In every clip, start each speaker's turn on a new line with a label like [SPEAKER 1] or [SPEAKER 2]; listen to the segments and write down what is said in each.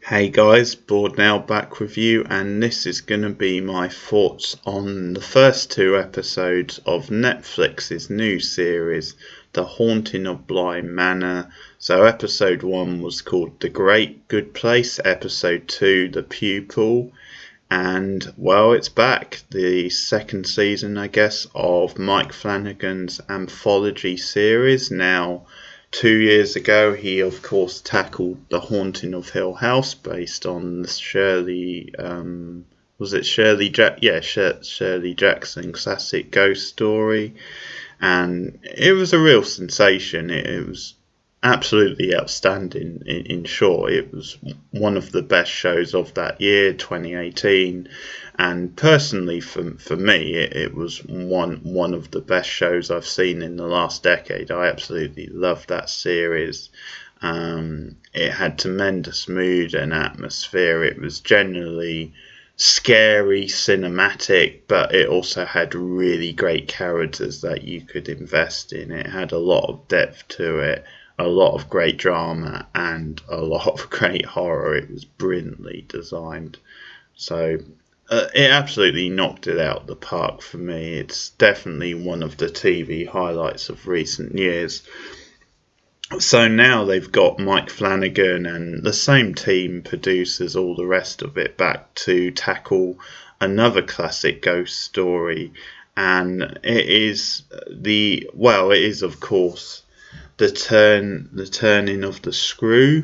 [SPEAKER 1] Hey guys, Bored Now back with you, and this is going to be my thoughts on the first two episodes of Netflix's new series, The Haunting of Bly Manor. So episode 1 was called The Great Good Place, episode 2 The Pupil, and well, it's back, the second season I guess of Mike Flanagan's anthology series. Now, 2 years ago, he of course tackled The Haunting of Hill House, based on the Shirley Jackson classic ghost story, and it was a real sensation. It was absolutely outstanding. In short, it was one of the best shows of that year, 2018, and personally for me, it was one of the best shows I've seen in the last decade. I absolutely loved that series. It had tremendous mood and atmosphere. It was generally scary, cinematic, but it also had really great characters that you could invest in. It had a lot of depth to it, a lot of great drama, and a lot of great horror. It was brilliantly designed. So it absolutely knocked it out the park for me. It's definitely one of the TV highlights of recent years. So now they've got Mike Flanagan and the same team produces all the rest of it back to tackle another classic ghost story, and it is of course the turning of the screw,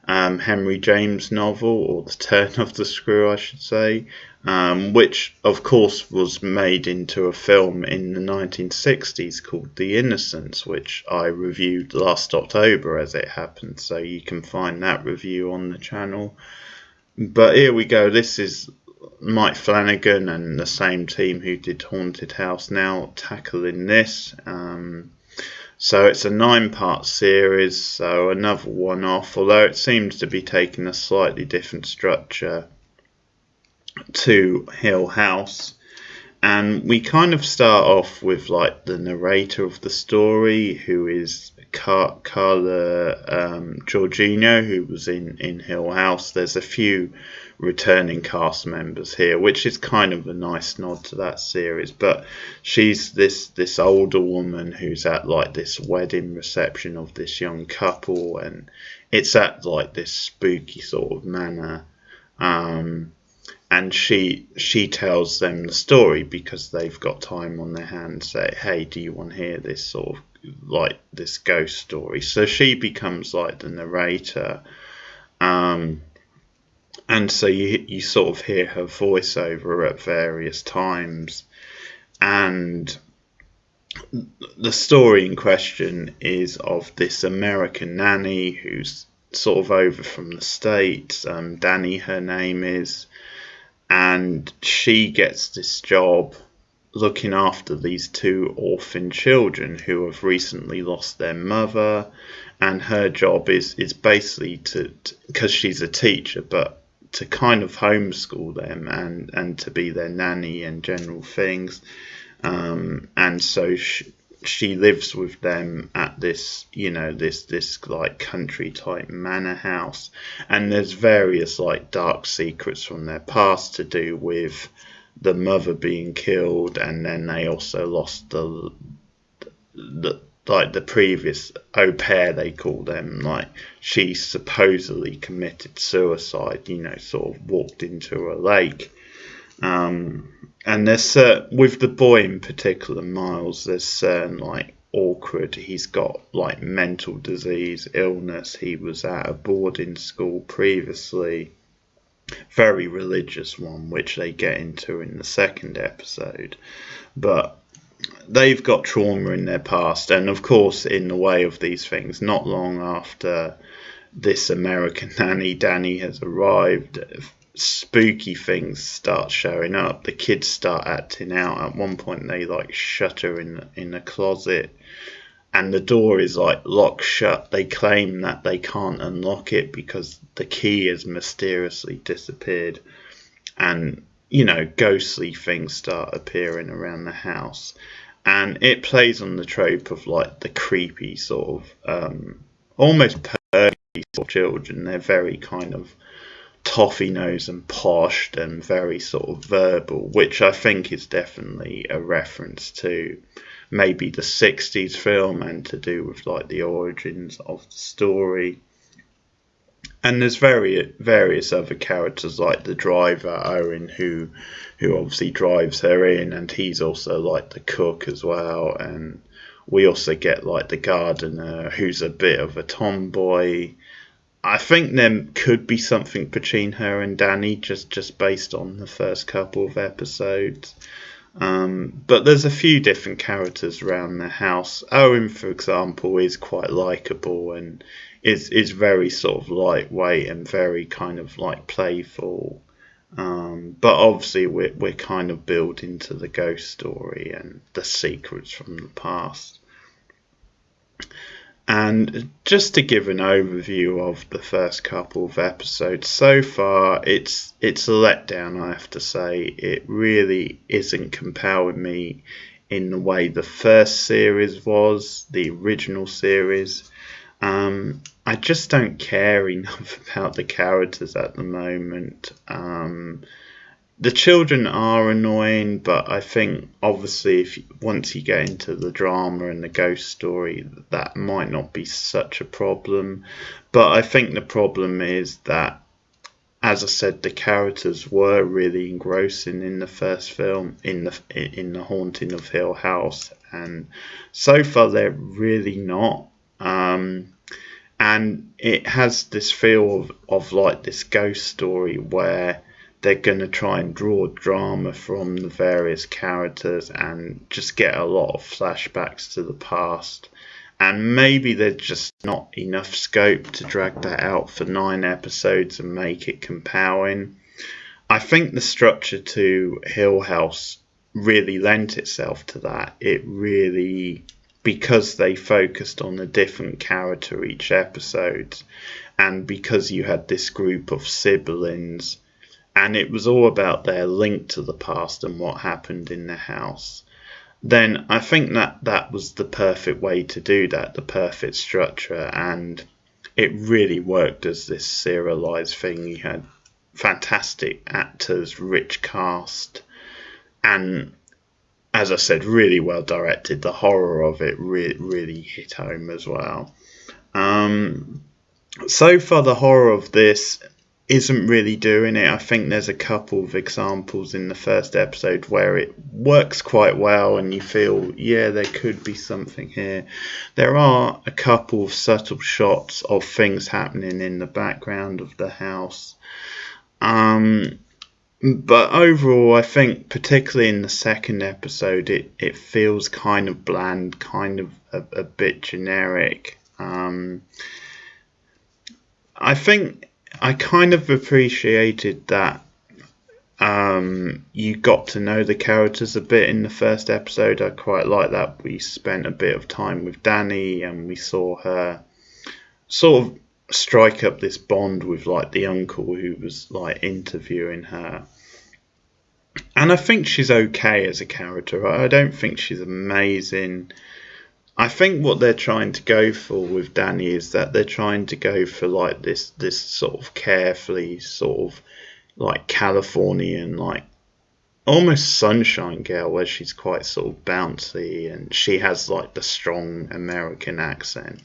[SPEAKER 1] Henry James novel, or the turn of the screw I should say, which of course was made into a film in the 1960s called The Innocents, which I reviewed last October as it happened, so you can find that review on the channel. But here we go, this is Mike Flanagan and the same team who did Haunted House now tackling this. So it's a 9-part series, so another one-off, although it seems to be taking a slightly different structure to Hill House. And we kind of start off with like the narrator of the story, who is Carla Georgino, who was in Hill House. There's a few returning cast members here, which is kind of a nice nod to that series. But she's this older woman who's at like this wedding reception of this young couple, and it's at like this spooky sort of manor. And she tells them the story because they've got time on their hands. Say, hey, do you want to hear this sort of like this ghost story? So she becomes like the narrator, and so you sort of hear her voiceover at various times, and the story in question is of this American nanny who's sort of over from the States. Danny, her name is. And she gets this job looking after these two orphan children who have recently lost their mother. And her job is basically to, because she's a teacher, but to kind of homeschool them and to be their nanny and general things. And so she lives with them at this, this like country type manor house, and there's various like dark secrets from their past to do with the mother being killed, and then they also lost the previous au pair, they call them. Like, she supposedly committed suicide, sort of walked into a lake. And there's with the boy in particular, Miles, there's certain like awkward. He's got like mental disease, illness. He was at a boarding school previously, very religious one, which they get into in the second episode. But they've got trauma in their past, and of course, in the way of these things, not long after this American nanny, Danny, has arrived, spooky things start showing up. The kids start acting out. At one point they like shut her in a closet, and the door is like locked shut. They claim that they can't unlock it because the key has mysteriously disappeared, and ghostly things start appearing around the house. And it plays on the trope of like the creepy sort of almost pervy sort of children. They're very kind of toffee nose and posh and very sort of verbal, which I think is definitely a reference to maybe the 60s film and to do with like the origins of the story. And there's various other characters like the driver Owen, who obviously drives her in, and he's also like the cook as well. And we also get like the gardener, who's a bit of a tomboy. I think there could be something between her and Danny, just based on the first couple of episodes. But there's a few different characters around the house. Owen, for example, is quite likable and is very sort of lightweight and very kind of like playful. But obviously we're kind of building to the ghost story and the secrets from the past. And just to give an overview of the first couple of episodes, so far it's a letdown, I have to say. It really isn't compelling me in the way the first series was, the original series. I just don't care enough about the characters at the moment. The children are annoying, but I think obviously once you get into the drama and the ghost story, that might not be such a problem. But I think the problem is that, as I said, the characters were really engrossing in the first film, in the Haunting of Hill House, and so far they're really not. And it has this feel of like this ghost story where they're going to try and draw drama from the various characters and just get a lot of flashbacks to the past. And maybe there's just not enough scope to drag that out for 9 episodes and make it compelling. I think the structure to Hill House really lent itself to that. It really, because they focused on a different character each episode, and because you had this group of siblings, and it was all about their link to the past and what happened in the house, then I think that was the perfect way to do that, the perfect structure, and it really worked as this serialized thing. You had fantastic actors, rich cast, and as I said, really well directed. The horror of it really hit home as well. So far, the horror of this isn't really doing it. I think there's a couple of examples in the first episode where it works quite well and you feel, yeah, there could be something here. There are a couple of subtle shots of things happening in the background of the house. But overall, I think particularly in the second episode, it feels kind of bland, kind of a bit generic. I think I kind of appreciated that you got to know the characters a bit in the first episode. I quite like that. We spent a bit of time with Danny and we saw her sort of strike up this bond with like the uncle who was like interviewing her. And I think she's okay as a character. I don't think she's amazing. I think what they're trying to go for with Danny is that they're trying to go for like this sort of carefully sort of like Californian, like almost sunshine girl, where she's quite sort of bouncy and she has like the strong American accent.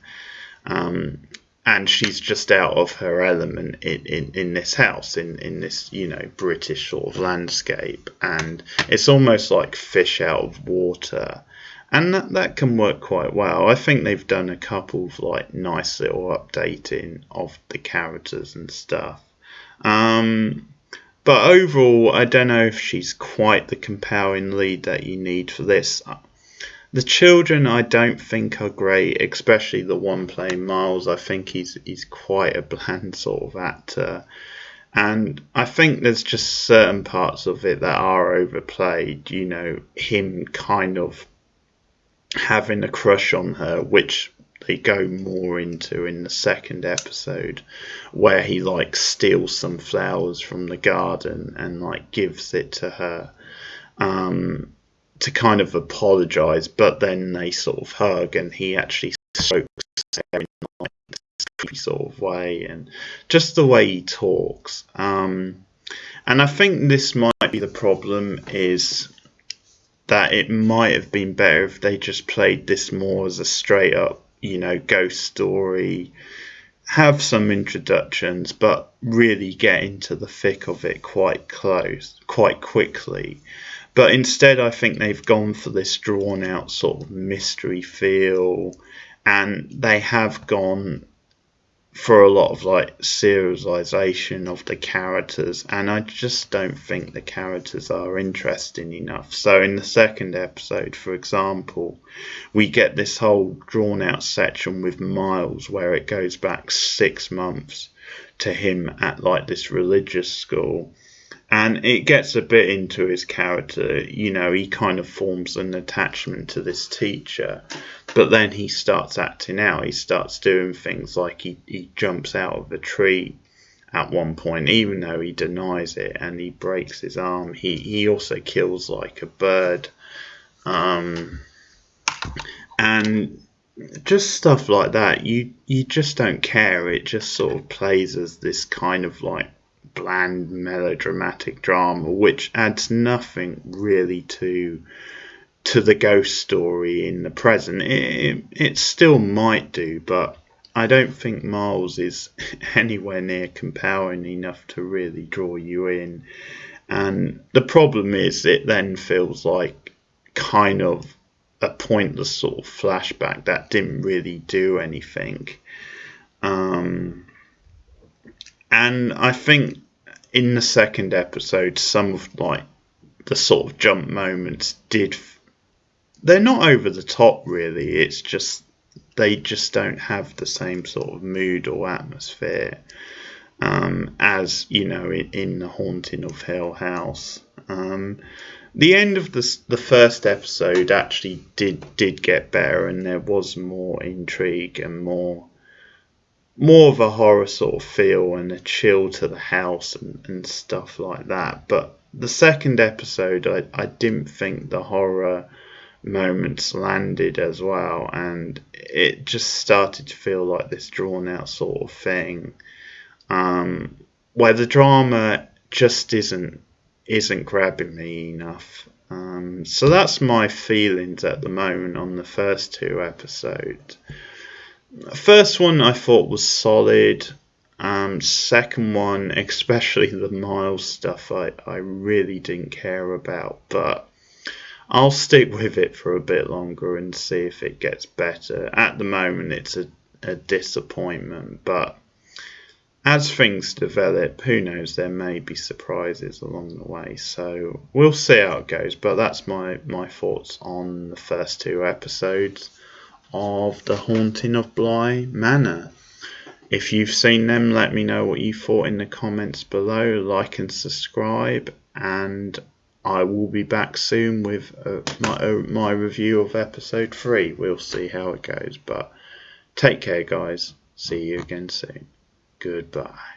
[SPEAKER 1] And she's just out of her element in this house, in this, you know, British sort of landscape. And it's almost like fish out of water. And that can work quite well. I think they've done a couple of like nice little updating of the characters and stuff. But overall, I don't know if she's quite the compelling lead that you need for this. The children I don't think are great, especially the one playing Miles. I think he's quite a bland sort of actor. And I think there's just certain parts of it that are overplayed. You know, him kind of having a crush on her, which they go more into in the second episode, where he like steals some flowers from the garden and like gives it to her to kind of apologize, but then they sort of hug and he actually strokes her in like this sort of way, and just the way he talks. And I think this might be the problem, is that it might have been better if they just played this more as a straight up, ghost story, have some introductions, but really get into the thick of it quite quickly. But instead, I think they've gone for this drawn out sort of mystery feel, and they have gone for a lot of like serialization of the characters, and I just don't think the characters are interesting enough. So in the second episode, for example, we get this whole drawn out section with Miles where it goes back 6 months to him at like this religious school, and it gets a bit into his character. He kind of forms an attachment to this teacher, but then he starts acting out. He starts doing things like he jumps out of a tree at one point, even though he denies it, and he breaks his arm. He also kills like a bird, and just stuff like that. You just don't care. It just sort of plays as this kind of like bland melodramatic drama, which adds nothing really to the ghost story in the present. It still might do, but I don't think Miles is anywhere near compelling enough to really draw you in. And the problem is, it then feels like kind of a pointless sort of flashback that didn't really do anything. And I think in the second episode, some of like the sort of jump moments they're not over the top really. It's just they just don't have the same sort of mood or atmosphere as in The Haunting of Hill House. The end of the first episode actually did get better, and there was more intrigue and more of a horror sort of feel and a chill to the house and stuff like that. But the second episode, I didn't think the horror moments landed as well, and it just started to feel like this drawn out sort of thing, where the drama just isn't grabbing me enough. So that's my feelings at the moment on the first 2 episodes. First one I thought was solid. Second one, especially the Miles stuff, I really didn't care about, but I'll stick with it for a bit longer and see if it gets better. At the moment it's a disappointment, but as things develop, who knows, there may be surprises along the way, so we'll see how it goes. But that's my thoughts on the first 2 episodes of The Haunting of Bly Manor. If you've seen them, let me know what you thought in the comments below. Like and subscribe, and I will be back soon with my review of episode 3. We'll see how it goes, but take care guys. See you again soon. Goodbye.